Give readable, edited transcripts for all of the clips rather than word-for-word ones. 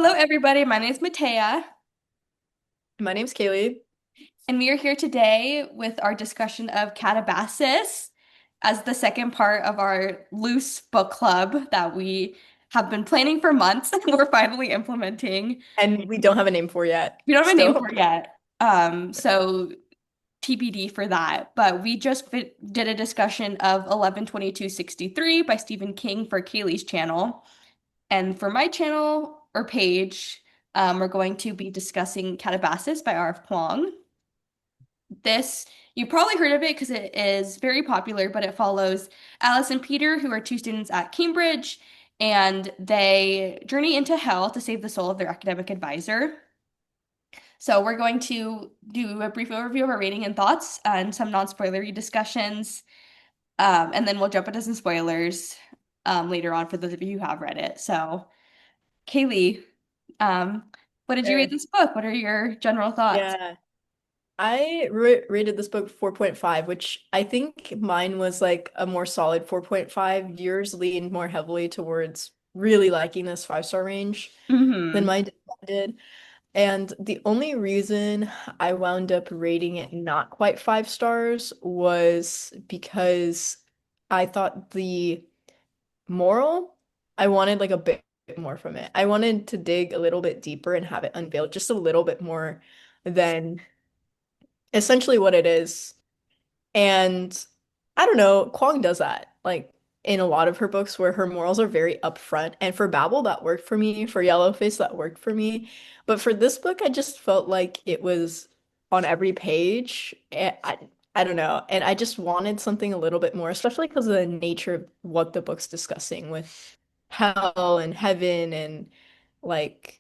Hello, everybody. My name is Matteah, My name's Kaylee. and we are here today with our discussion of Katabasis as the second part of our loose book club that we have been planning for months and we're finally implementing. And we don't have a name for yet We don't have a name for still. it yet, so TBD for that. But we just did a discussion of 11/22/63 by Stephen King for Kaylee's channel, and for my channel or page, we're going to be discussing Katabasis by R.F. Kuang. This, you probably heard of it because it is very popular, but it follows Alice and Peter, who are two students at Cambridge, and they journey into hell to save the soul of their academic advisor. So we're going to do a brief overview of our rating and thoughts and some non-spoilery discussions, and then we'll jump into some spoilers later on for those of you who have read it. So, Kaylee, um, what did you rate Sure. this book? What are your general thoughts? Yeah. I rated this book 4.5, which I think mine was like a more solid 4.5. Yours leaned more heavily towards really liking this 5-star range than Hmm. mine did. And the only reason I wound up rating it not quite 5 stars was because I thought the moral, I wanted like a bit more from it. I wanted to dig a little bit deeper and have it unveiled just a little bit more than essentially what it is. And I don't know, Kwong does that. Like in a lot of her books where her morals are very upfront. And for Babel, that worked for me. For Yellowface, that worked for me. But for this book, I just felt like it was on every page. I don't know. And I just wanted something a little bit more, especially because of the nature of what the book's discussing with hell and heaven and like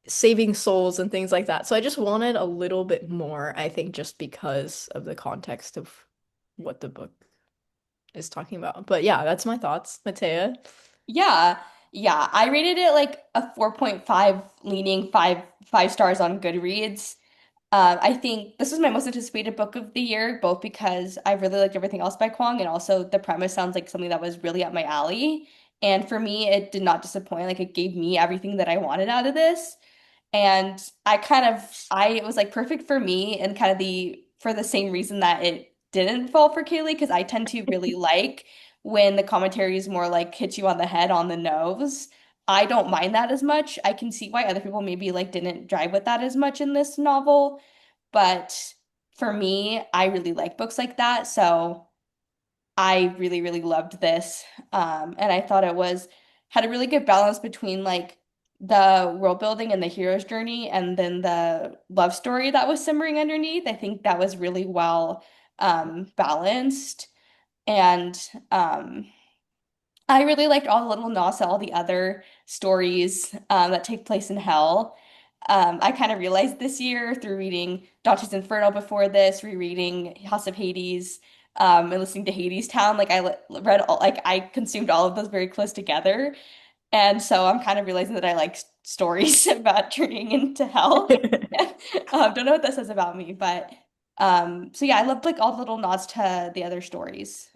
saving souls and things like that. So I just wanted a little bit more, I think, just because of the context of what the book is talking about. But yeah, that's my thoughts. Mattea. Yeah, yeah. I rated it like a 4.5, leaning five stars on Goodreads. I think this was my most anticipated book of the year, both because I really liked everything else by Kwong and also the premise sounds like something that was really up my alley. And for me, it did not disappoint. Like it gave me everything that I wanted out of this. And it was like perfect for me and kind of for the same reason that it didn't fall for Kaylee, because I tend to really like when the commentary is more like hits you on the head, on the nose. I don't mind that as much. I can see why other people maybe like didn't drive with that as much in this novel, but for me, I really like books like that. So I really, really loved this. And I thought it was had a really good balance between like the world building and the hero's journey and then the love story that was simmering underneath. I think that was really well balanced. And I really liked all the little nods to all the other stories that take place in hell. I kind of realized this year through reading Dante's Inferno before this, rereading House of Hades, and listening to Hades Town. Like read all, like I consumed all of those very close together, and so I'm kind of realizing that I like stories about journeying into hell. Don't know what that says about me, but so yeah, I loved like all the little nods to the other stories.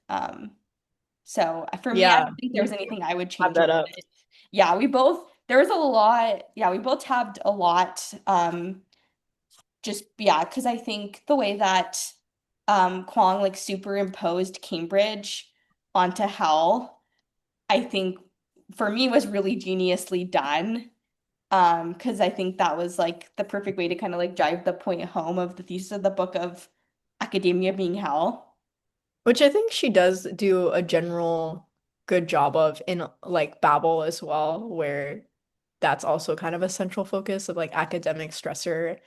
So for me, I Yeah, don't think there was you anything I would have change that about up. it. Yeah, there was a lot. Yeah, we both tabbed a lot. Yeah, because I think the way that Kwong like superimposed Cambridge onto Hell, I think for me was really geniusly done. Because I think that was like the perfect way to kind of like drive the point home of the thesis of the book of academia being hell. Which I think she does do a general good job of in like Babel as well, where that's also kind of a central focus of like academic stressor,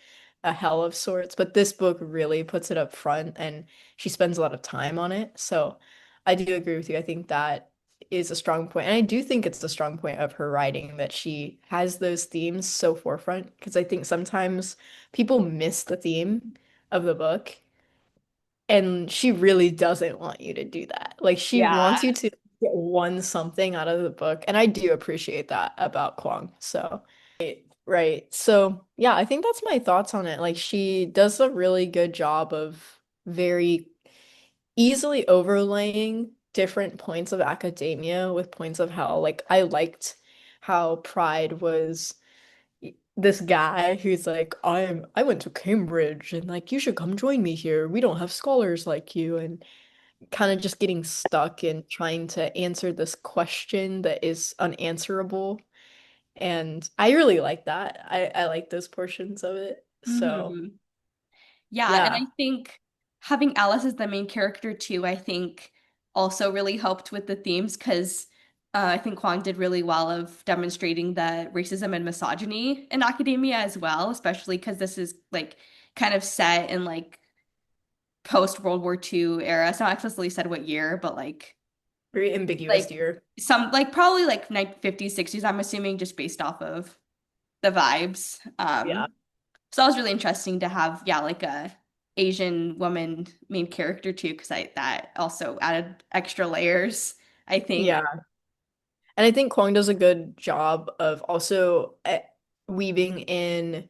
a hell of sorts. But this book really puts it up front and she spends a lot of time on it. So I do agree with you. I think that is a strong point. And I do think it's a strong point of her writing that she has those themes so forefront because I think sometimes people miss the theme of the book. And she really doesn't want you to do that. Like she Yeah. wants you to get one something out of the book. And I do appreciate that about Kwong. So, right. So, yeah, I think that's my thoughts on it. Like she does a really good job of very easily overlaying different points of academia with points of hell. Like I liked how Pride was this guy who's like, I went to Cambridge and like you should come join me here. We don't have scholars like you, and kind of just getting stuck in trying to answer this question that is unanswerable. And I really like that. I like those portions of it. So Hmm. Yeah, and yeah. I think having Alice as the main character too, I think also really helped with the themes because I think Kuang did really well of demonstrating the racism and misogyny in academia as well, especially because this is like kind of set in like post World War II era. It's not explicitly said what year, but Very ambiguous like year. some like probably like 1950s, 60s, I'm assuming just based off of the vibes. Yeah. So that was really interesting to have, yeah, like a Asian woman main character too, because I that also added extra layers, I think. Yeah. And I think Kwong does a good job of also weaving in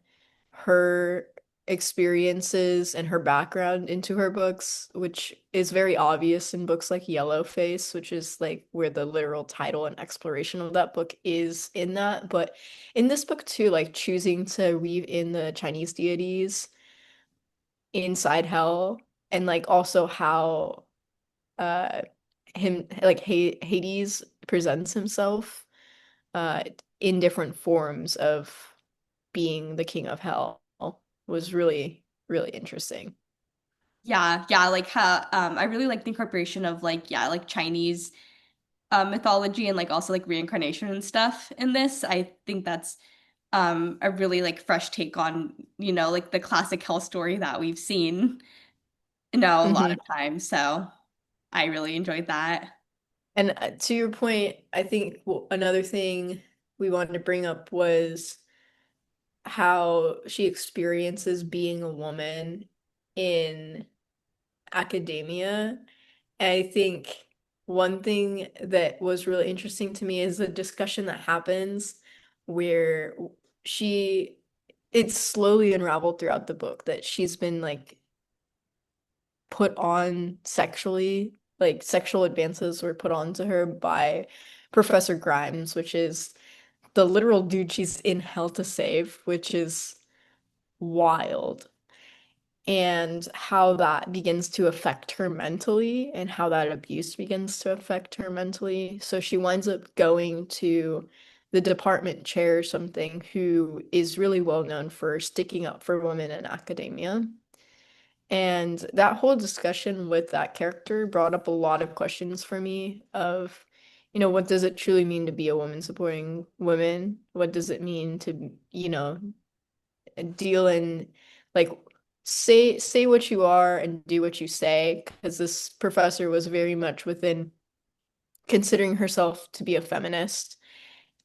her experiences and her background into her books, which is very obvious in books like Yellowface, which is like where the literal title and exploration of that book is in that. But in this book too, like choosing to weave in the Chinese deities inside hell and like also how uh him like Hades presents himself uh in different forms of being the king of hell was really, really interesting. Yeah, yeah, like how I really like the incorporation of like yeah, like Chinese mythology and like also like reincarnation and stuff in this. I think that's a really like fresh take on, like the classic hell story that we've seen, a lot Hmm. of times. So I really enjoyed that. And to your point, I think another thing we wanted to bring up was how she experiences being a woman in academia. And I think one thing that was really interesting to me is the discussion that happens where she it's slowly unraveled throughout the book that she's been like put on sexually, like sexual advances were put on to her by Professor Grimes, which is the literal dude she's in hell to save, which is wild. And how that begins to affect her mentally and how that abuse begins to affect her mentally. So she winds up going to the department chair or something who is really well known for sticking up for women in academia. And that whole discussion with that character brought up a lot of questions for me of, what does it truly mean to be a woman supporting women? What does it mean to, deal in like say what you are and do what you say? Because this professor was very much within considering herself to be a feminist,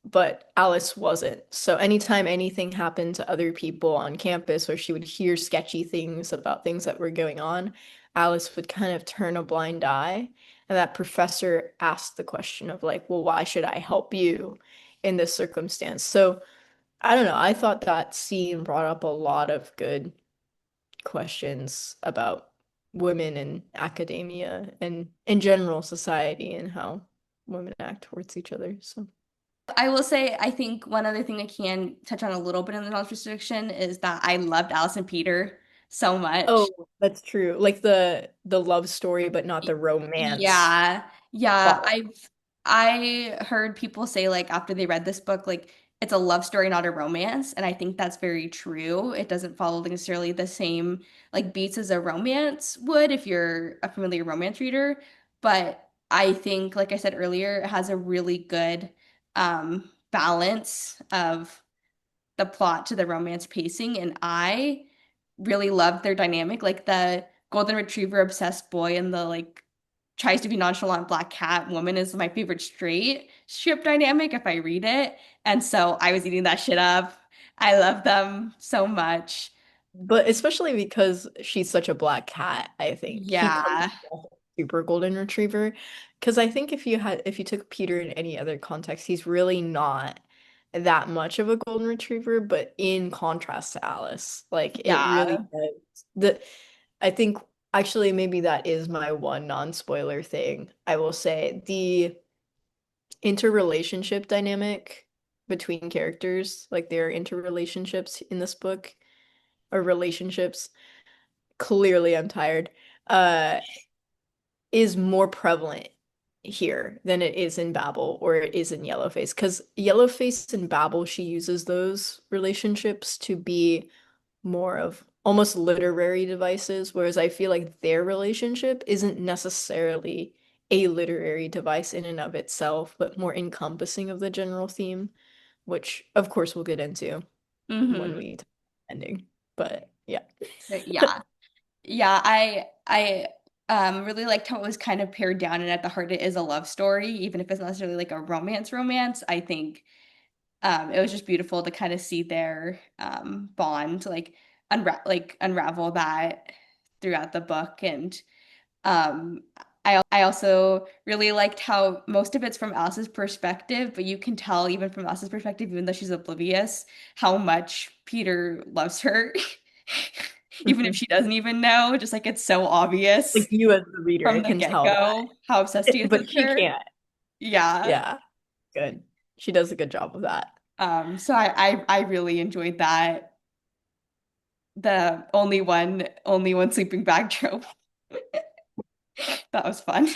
but Alice wasn't. So anytime anything happened to other people on campus or she would hear sketchy things about things that were going on, Alice would kind of turn a blind eye. And that professor asked the question of like, well, why should I help you in this circumstance? So I don't know. I thought that scene brought up a lot of good questions about women in academia and in general society and how women act towards each other. So. I will say, I think one other thing I can touch on a little bit in the knowledge restriction is that I loved Alice and Peter so much. Oh, that's true. Like the love story, but not the romance Yeah. Yeah. plot. I heard people say like after they read this book, like it's a love story, not a romance. And I think that's very true. It doesn't follow necessarily the same like beats as a romance would if you're a familiar romance reader. But I think, like I said earlier, it has a really good balance of the plot to the romance pacing, and I really loved their dynamic. Like the golden retriever obsessed boy and the like tries to be nonchalant black cat woman is my favorite straight ship dynamic if I read it. And so I was eating that shit up. I love them so much. But especially because she's such a black cat, I think he comes Yeah. off as a super golden retriever. Because I think if you took Peter in any other context, he's really not that much of a golden retriever, but in contrast to Alice, like it really Yeah. does. I think actually maybe that is my one non-spoiler thing. I will say the interrelationship dynamic between characters, like their interrelationships in this book, or relationships. Clearly, I'm tired. Uh, is more prevalent here than it is in Babel or it is in Yellowface. Because Yellowface and Babel, she uses those relationships to be more of almost literary devices, whereas I feel like their relationship isn't necessarily a literary device in and of itself, but more encompassing of the general theme, which of course we'll get into when Hmm. we talk ending. But yeah. But yeah. Yeah, I really liked how it was kind of pared down and at the heart it is a love story, even if it's not necessarily like a romance. I think it was just beautiful to kind of see their bond unravel that throughout the book. And um I also really liked how most of it's from Alice's perspective, but you can tell even from Alice's perspective, even though she's oblivious, how much Peter loves her. Even if Mhm. she doesn't even know, just like it's so Like obvious you as the reader from the can tell get-go how obsessed he that, is but with she her. can't. Yeah. Yeah, good. She does a good job of that. So I really enjoyed that. The only one sleeping bag trope. That was fun.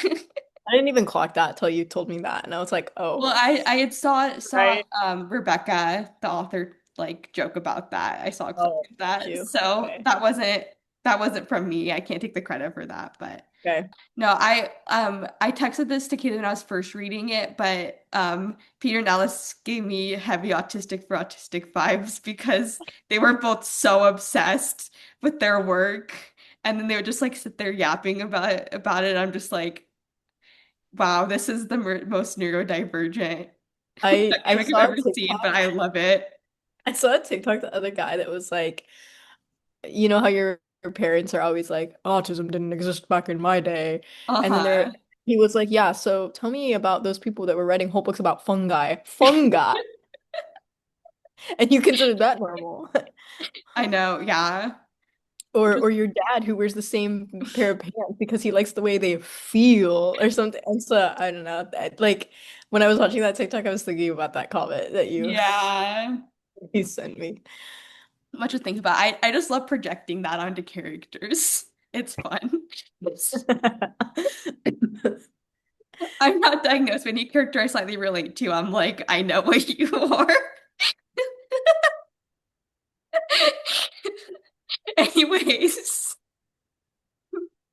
I didn't even clock that till you told me that, and I was like, Well, oh, I had saw right. Rebecca, the author, like joke about that. I saw a clip Oh, of that. you. So Okay. that wasn't from me. I can't take the credit for that, but Okay. no, I texted this to Kate when I was first reading it, but Peter and Alice gave me heavy autistic for autistic vibes because they were both so obsessed with their work, and then they would just like sit there yapping about it. I'm just like, wow, this is the most neurodivergent I dynamic I've saw a ever seen, but TikTok. I love it. I saw a TikTok the other guy that was like, you know how your parents are always like, autism didn't exist back in my day, and then Uh-huh. he was like, yeah, so tell me about those people that were writing whole books about fungi, fungi, and you consider that normal. I know, yeah. Which was Or your dad who wears the same pair of pants because he likes the way they feel or something. And so I don't know that like when I was watching that TikTok, I was thinking about that comment that you yeah. you sent me. Much to think about. I just love projecting that onto characters. It's fun. I'm not diagnosed with any character I slightly relate to. I'm like, I know what you are. Anyways,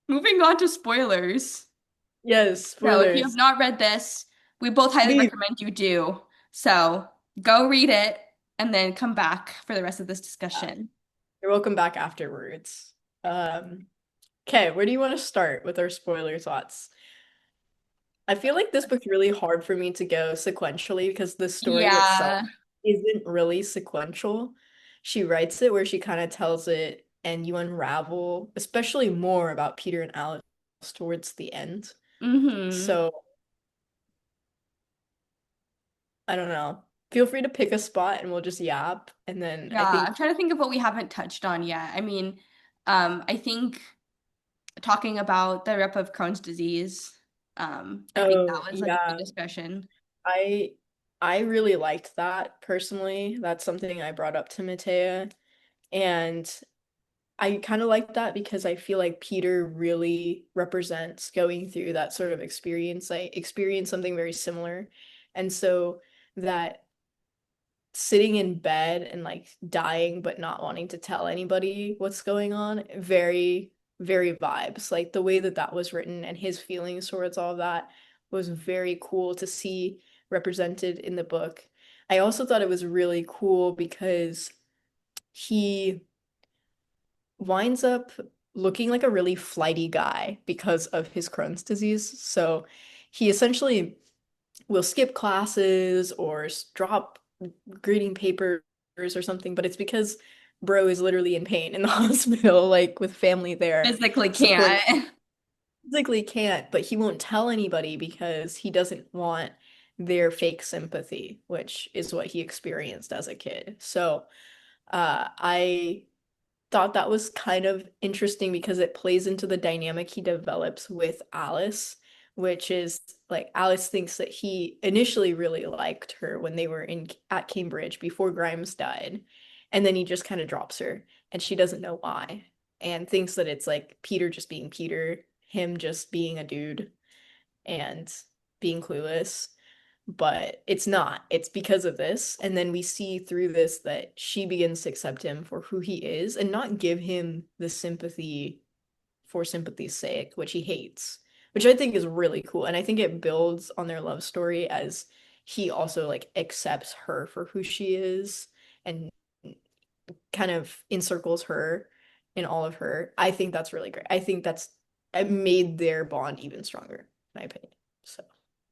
moving on to spoilers. Yes, So, if you have spoilers. not read this, we both highly Please. recommend you do. So, go read it and then come back for the rest of this Yeah, discussion. you're welcome back afterwards. Um, okay, where do you want to start with our spoiler thoughts? I feel like this book's really hard for me to go sequentially because the story itself Yeah. isn't really sequential. She writes it where she kind of tells it, and you unravel, especially more about Peter and Alice towards the end. Mm-hmm. So I don't know. Feel free to pick a spot and we'll just yap. And then Yeah, I I'm think, trying to think of what we haven't touched on yet. I mean, I think talking about the rep of Crohn's disease, I think that oh was like a good yeah, discussion. I I really liked that personally. That's something I brought up to Matteah. And I kind of like that because I feel like Peter really represents going through that sort of experience. I experienced something very similar. And so that sitting in bed and like dying but not wanting to tell anybody what's going on, very, very vibes. Like the way that that was written and his feelings towards all of that was very cool to see represented in the book. I also thought it was really cool because he winds up looking like a really flighty guy because of his Crohn's disease. So he essentially will skip classes or drop grading papers or something, but it's because bro is literally in pain in the hospital, like with family there. Physically So like can't. physically can't, but he won't tell anybody because he doesn't want their fake sympathy, which is what he experienced as a kid. So I thought that was kind of interesting because it plays into the dynamic he develops with Alice, which is like Alice thinks that he initially really liked her when they were in at Cambridge before Grimes died, and then he just kind of drops her, and she doesn't know why, and thinks that it's like Peter just being Peter, him just being a dude and being clueless. But it's not. It's because of this. And then we see through this that she begins to accept him for who he is and not give him the sympathy for sympathy's sake, which he hates, which I think is really cool. And I think it builds on their love story as he also like accepts her for who she is and kind of encircles her in all of her. I think that's really great. I think that's it made their bond even stronger, in my opinion. So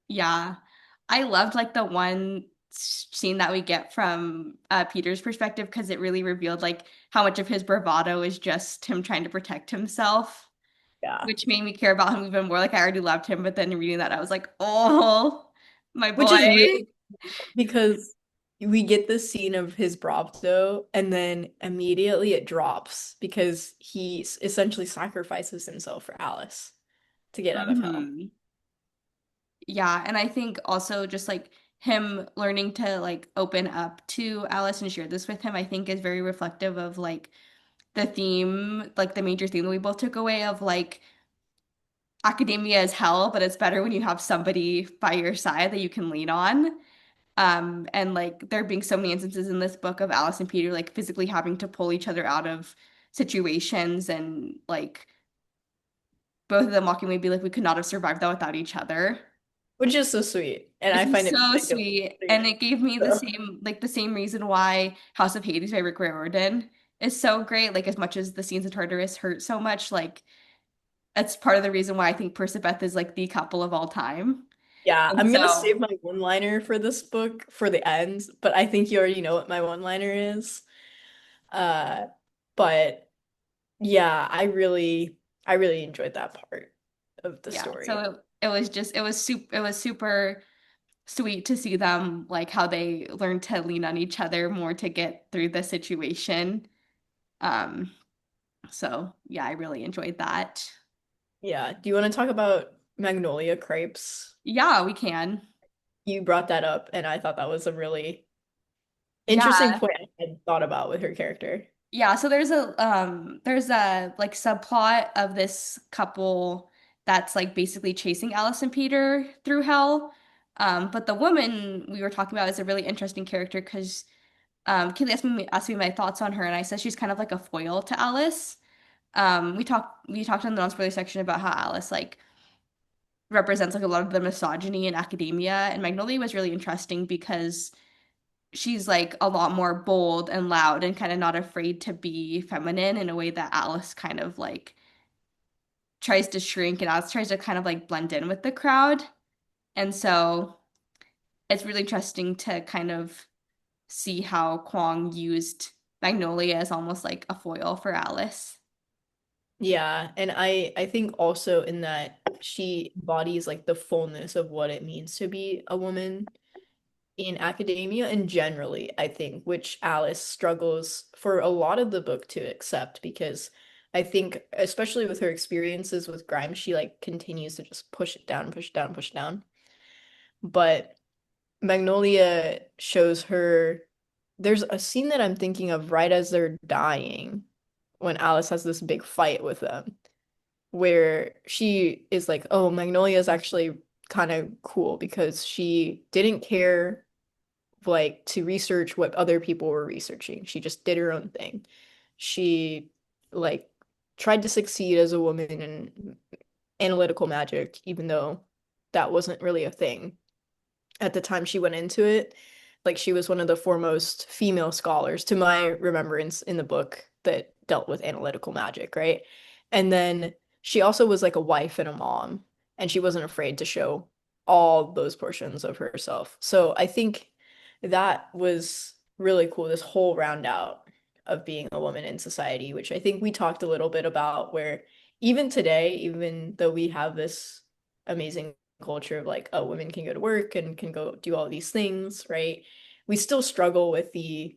Yeah. I loved like the one scene that we get from Peter's perspective because it really revealed like how much of his bravado is just him trying to protect himself, yeah. which made me care about him even more. Like I already loved him, but then reading that I was like, oh, my Which boy. is really because we get this scene of his bravado and then immediately it drops because essentially sacrifices himself for Alice to get out of hell. Hmm. Yeah, and I think also just like him learning to like open up to Alice and share this with him, I think is very reflective of like the theme, like the major theme that we both took away of like academia is hell, but it's better when you have somebody by your side that you can lean on. And like there being so many instances in this book of Alice and Peter like physically having to pull each other out of situations and like both of them walking away be like we could not have survived that without each other. Which is so sweet. And This I is find it so particularly sweet. And sweet. it gave me the So, same like the same reason why House of Hades by Rick Riordan is so great. Like as much as the scenes of Tartarus hurt so much, like it's part of the reason why I think Percabeth is like the couple of all time. yeah, And I'm gonna save so my one-liner for this book for the end, but I think you already know what my one-liner is. Uh, but yeah, I really enjoyed that part of the yeah, so story. it was just it was super sweet to see them like how they learned to lean on each other more to get through the situation. Um, so yeah, I really enjoyed that. Yeah. Do you want to talk about Magnolia crepes? Yeah, we can. You brought that up, and I thought that was a really interesting Yeah. point I hadn't thought about with her character. Yeah, so there's a like subplot of this couple that's like basically chasing Alice and Peter through hell. But the woman we were talking about is a really interesting character because Kaylee asked me my thoughts on her and I said she's kind of like a foil to Alice. We talked in the non-spoiler section about how Alice like represents like a lot of the misogyny in academia, and Magnolia was really interesting because she's like a lot more bold and loud and kind of not afraid to be feminine in a way that Alice kind of like tries to shrink and Alice tries to kind of like blend in with the crowd. And so it's really interesting to kind of see how Kuang used Magnolia as almost like a foil for Alice. Yeah, and I think also in that she embodies like the fullness of what it means to be a woman in academia and generally, I think, which Alice struggles for a lot of the book to accept because I think, especially with her experiences with Grimes, she like continues to just push it down, push it down, push it down. But Magnolia shows her there's a scene that I'm thinking of right as they're dying when Alice has this big fight with them where she is like, "Oh, Magnolia is actually kind of cool because she didn't care like to research what other people were researching. She just did her own thing. She like tried to succeed as a woman in analytical magic, even though that wasn't really a thing at the time she went into it. Like she was one of the foremost female scholars, to my remembrance, in the book that dealt with analytical magic, right? And then she also was like a wife and a mom, and she wasn't afraid to show all those portions of herself. So I think that was really cool, this whole round out of being a woman in society, which I think we talked a little bit about, where even today, even though we have this amazing culture of like, oh, women can go to work and can go do all these things, right? We still struggle with the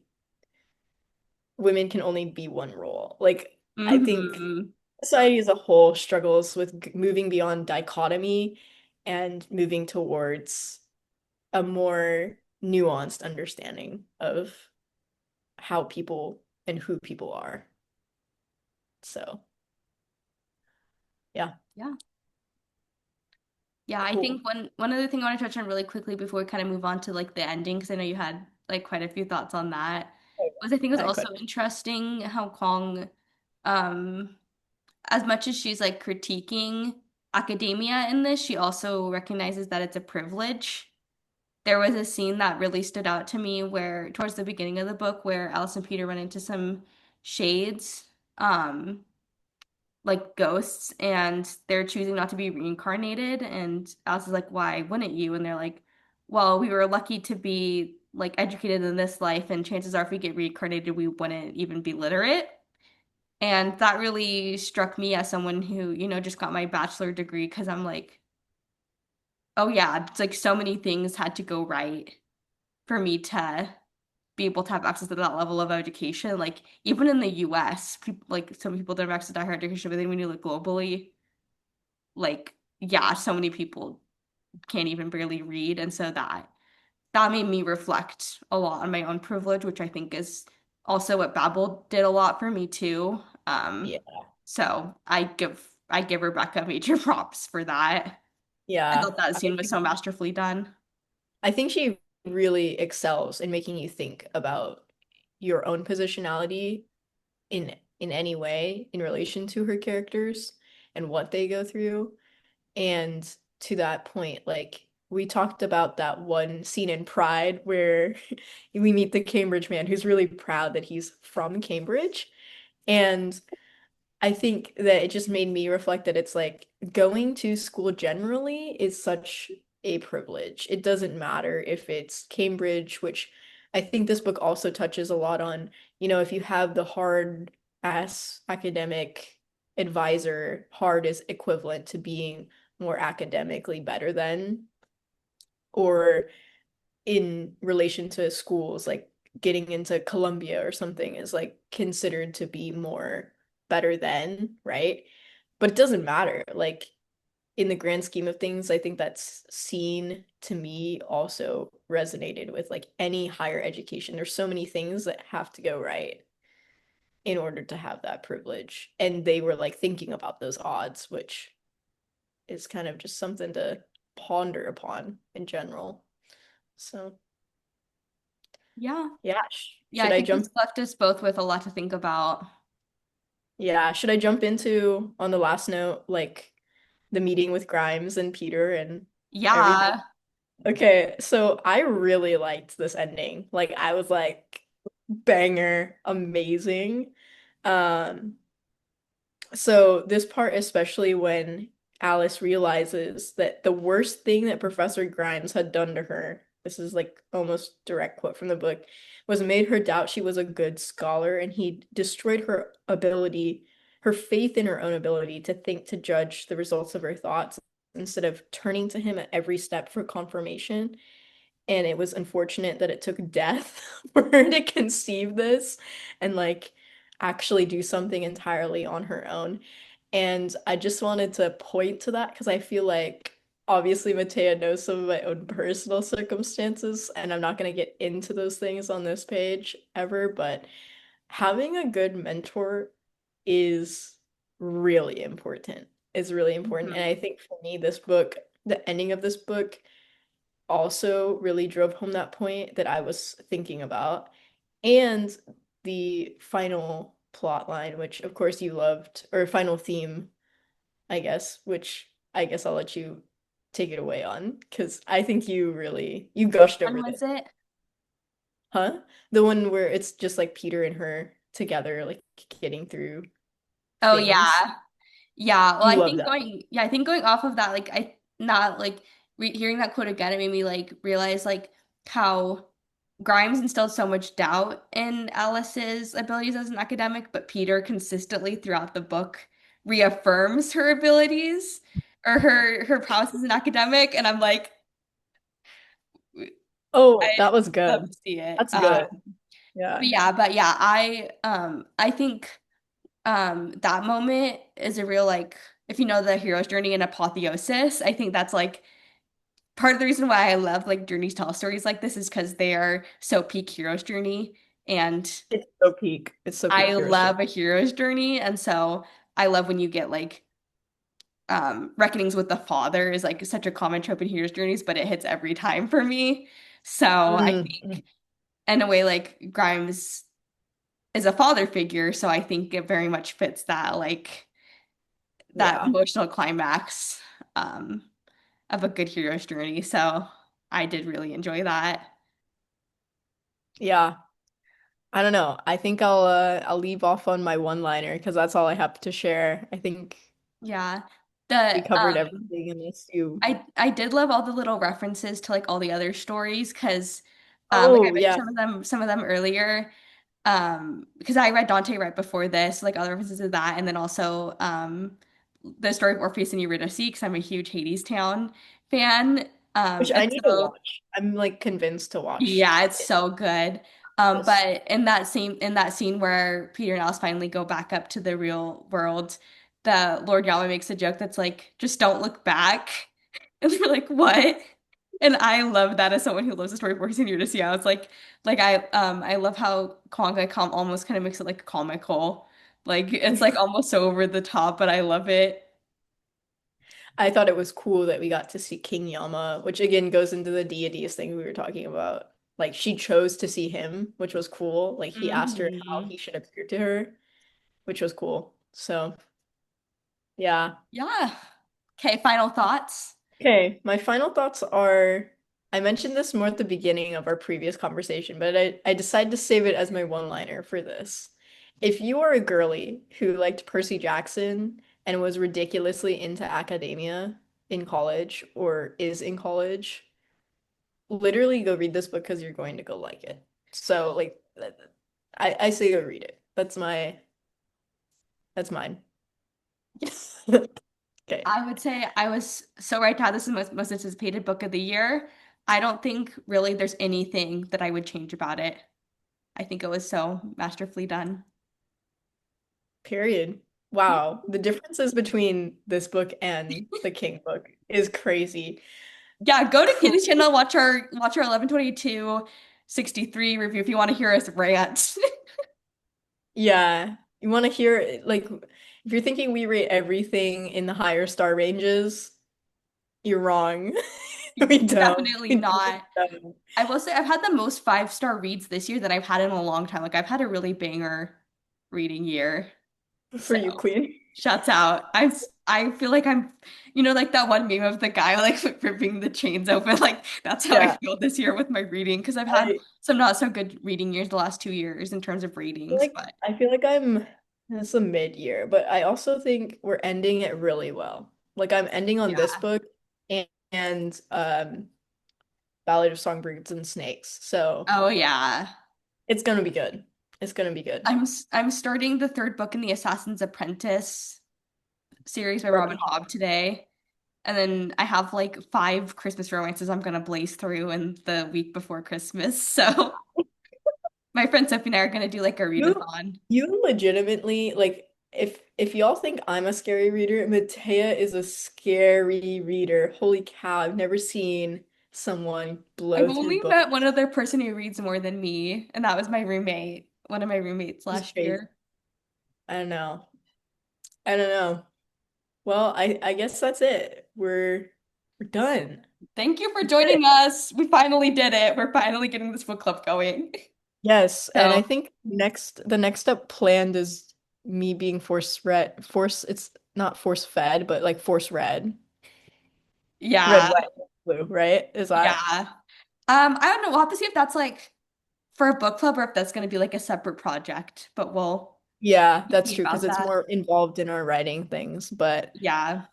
women can only be one role. Like, I think Hmm. society as a whole struggles with moving beyond dichotomy and moving towards a more nuanced understanding of how people and who people are. So, yeah, Yeah. Yeah, I cool. think one other thing I want to touch on really quickly before we kind of move on to like the ending, because I know you had like quite a few thoughts on that, was I think it was I also could. interesting how Kwong, um, as much as she's like critiquing academia in this, she also recognizes that it's a privilege. There was a scene that really stood out to me where towards the beginning of the book where Alice and Peter run into some shades. Like ghosts and they're choosing not to be reincarnated and Alice is like, why wouldn't you? And they're like, well, we were lucky to be like educated in this life and chances are if we get reincarnated we wouldn't even be literate. And that really struck me as someone who, just got my bachelor degree because I'm like, oh yeah, it's like so many things had to go right for me to be able to have access to that level of education. Like even in the US, people like some people don't have access to higher education, but then when you look globally, like yeah, so many people can't even barely read, and so that made me reflect a lot on my own privilege, which I think is also what Babel did a lot for me too. Yeah. So I give Rebecca major props for that. I Yeah. thought that scene was so masterfully done. I think she really excels in making you think about your own positionality in any way in relation to her characters and what they go through. And to that point, like we talked about that one scene in Pride where we meet the Cambridge man who's really proud that he's from Cambridge. And I think that it just made me reflect that it's like going to school generally is such a privilege. It doesn't matter if it's Cambridge, which I think this book also touches a lot on, if you have the hard ass academic advisor, hard is equivalent to being more academically better than, or in relation to schools, like getting into Columbia or something is like considered to be more better than, right? But it doesn't matter. Like in the grand scheme of things, I think that's seen to me also resonated with like any higher education. There's so many things that have to go right in order to have that privilege. And they were like thinking about those odds, which is kind of just something to ponder upon in general. So, Yeah. yeah, Yeah, I should I think this jump? left us both with a lot to think about. Yeah, should I jump into on the last note, like the meeting with Grimes and Peter and everything? Yeah. Okay, so I really liked this ending. Like I was like banger, amazing. Um, so this part, especially when Alice realizes that the worst thing that Professor Grimes had done to her, this is like almost direct quote from the book, was made her doubt she was a good scholar, and he destroyed her ability, her faith in her own ability to think, to judge the results of her thoughts instead of turning to him at every step for confirmation. And it was unfortunate that it took death for her to conceive this and like actually do something entirely on her own. And I just wanted to point to that because I feel like obviously Matteah knows some of my own personal circumstances, and I'm not going to get into those things on this page ever, but having a good mentor is really important. Is really important. And I Mhm. think for me, this book, the ending of this book also really drove home that point that I was thinking about. And the final plot line, which of course you loved, or final theme, I guess, which I guess I'll let you take it away on, because I think you Which gushed one over this. was it? Huh? The one where it's just like Peter and her together, like getting through Oh things. yeah. Yeah, well, You love that. I think going off of that, like, I not like hearing that quote again, it made me like realize like how Grimes instilled so much doubt in Alice's abilities as an academic, but Peter consistently throughout the book reaffirms her abilities or her prowess as an academic, and I'm like, I Oh, that was love to good. see it. That's good. Yeah. But yeah, I think. That moment is a real like if you know the hero's journey and apotheosis, I think that's like part of the reason why I love like journeys tell stories like this is because they are so peak hero's journey, and It's so peak. It's so peak I hero's journey. love a hero's journey, and so I love when you get like reckonings with the father is like such a common trope in hero's journeys, but it hits every time for me. So I Mhm. think in a way like Grimes is a father figure, so I think it very much fits that like that Yeah. emotional climax um of a good hero's journey. So I did really enjoy that. Yeah. I don't know. I think I'll leave off on my one-liner because that's all I have to share. I think Yeah. The we covered everything unless you. I did love all the little references to like all the other stories because like I Oh, mentioned yeah. some of them earlier. Because I read Dante right before this, like other references to that, and then also the story of Orpheus and Eurydice, because I'm a huge Hades Town fan. Which And I need to so watch. I'm like convinced to watch yeah, it's so good. this. But in that scene where Peter and Alice finally go back up to the real world, the Lord Yama makes a joke that's like, just don't look back. And they're like, what? And I love that as someone who loves the story of Orpheus and Eurydice. Yeah, it's like I love how Kuang almost kind of makes it like comical. Like it's like almost so over the top, but I love it. I thought it was cool that we got to see King Yama, which again goes into the deities thing we were talking about. Like she chose to see him, which was cool. Like he asked her how Hmm. he should appear to her, which was cool. So, yeah. Yeah. Okay, final thoughts. Okay, my final thoughts are I mentioned this more at the beginning of our previous conversation, but I decided to save it as my one-liner for this. If you are a girly who liked Percy Jackson and was ridiculously into academia in college or is in college, literally go read this book because you're going to go like it. So like I say go read it. That's mine. Okay. I would say I was so right to have this is most anticipated book of the year. I don't think really there's anything that I would change about it. I think it was so masterfully done. Period. Wow. The differences between this book and the King book is crazy. Yeah, go to Cr- Katie's channel, watch our 11/22/63 review if you want to hear us rant. Yeah. You want to hear like if you're thinking we rate everything in the higher star ranges, you're wrong. We don't. Definitely We not. don't. I will say I've had the most five-star reads this year that I've had in a long time. Like I've had a really banger reading year. For So you, Queen. shuts out. I feel like I'm, like that one meme of the guy like ripping the chains open. Like that's how I Yeah. feel this year with my reading because I've had I some not so good reading years the last 2 years in terms of feel ratings. like But I feel like I'm it's a mid-year, but I also think we're ending it really well. Like I'm ending on this yeah. book and Ballad of Songbirds and Snakes. So Oh yeah. it's gonna be good. It's gonna be good. I'm starting the third book in the Assassin's Apprentice series by Robin Robin Hobb. Hobb today. And then I have like five Christmas romances I'm gonna blaze through in the week before Christmas. So my friend Sophie and I are gonna do like a You readathon. you legitimately like if y'all think I'm a scary reader, Matteah is a scary reader. Holy cow, I've never seen someone I've blow through only books met one other person who reads more than me, and that was my roommate, one of my roommates this last crazy. year. I don't know. I don't know. Well, I guess that's it. We're done. Thank you for We did joining it. us. We finally did it. We're finally getting this book club going. Yes, and So, I think the next step planned is me being force it's not force fed, but like force red, yeah, white, blue, right? Is that yeah. I don't know. We'll have to see if that's like for a book club or if that's going to be like a separate project, but yeah, that's see true because about it's that. more involved in our writing things, but Yeah.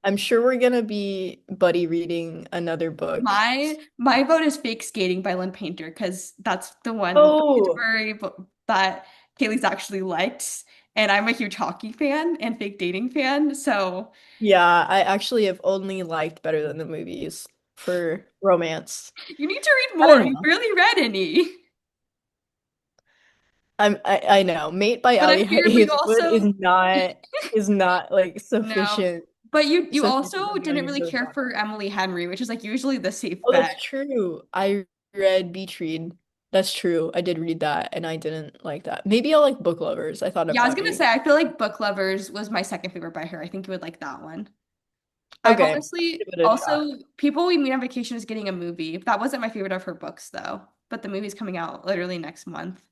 I'm sure we're gonna be buddy reading another book. My vote is Fake Skating by Lynn Painter because that's the one Oh, story that Kaylee's actually liked. And I'm a huge hockey fan and fake dating fan. So yeah, I actually have only liked Better Than the Movies for romance. you need to read I more. don't You've know. barely read any. I know. Mate by But I Ali figured we Hazelwood also is not like no. sufficient. But you Since you also don't know didn't your really Harry care Potter. for Emily Henry, which is like usually the safe Oh, bet. that's true. I read Beach Read. That's true. I did read that and I didn't like that. Maybe I'll like Book Lovers. I thought of Yeah, I was that gonna being. say I feel like Book Lovers was my second favorite by her. I think you would like that one. I've Okay, honestly give it a shot. also People We Meet on Vacation is getting a movie. That wasn't my favorite of her books though, but the movie's coming out literally next month.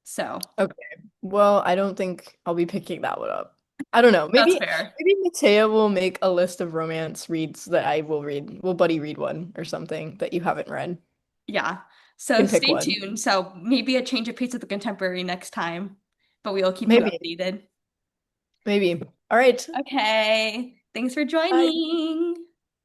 So Okay. Well, I don't think I'll be picking that one up. I don't know. that's Maybe fair. maybe Mattea will make a list of romance reads that I will read. We'll buddy read one or something that you haven't read. Yeah. You So can pick stay one. tuned. So maybe a change of pace at the contemporary next time, but we will keep you Maybe. updated. Maybe. All right. Okay. Thanks for Bye. joining.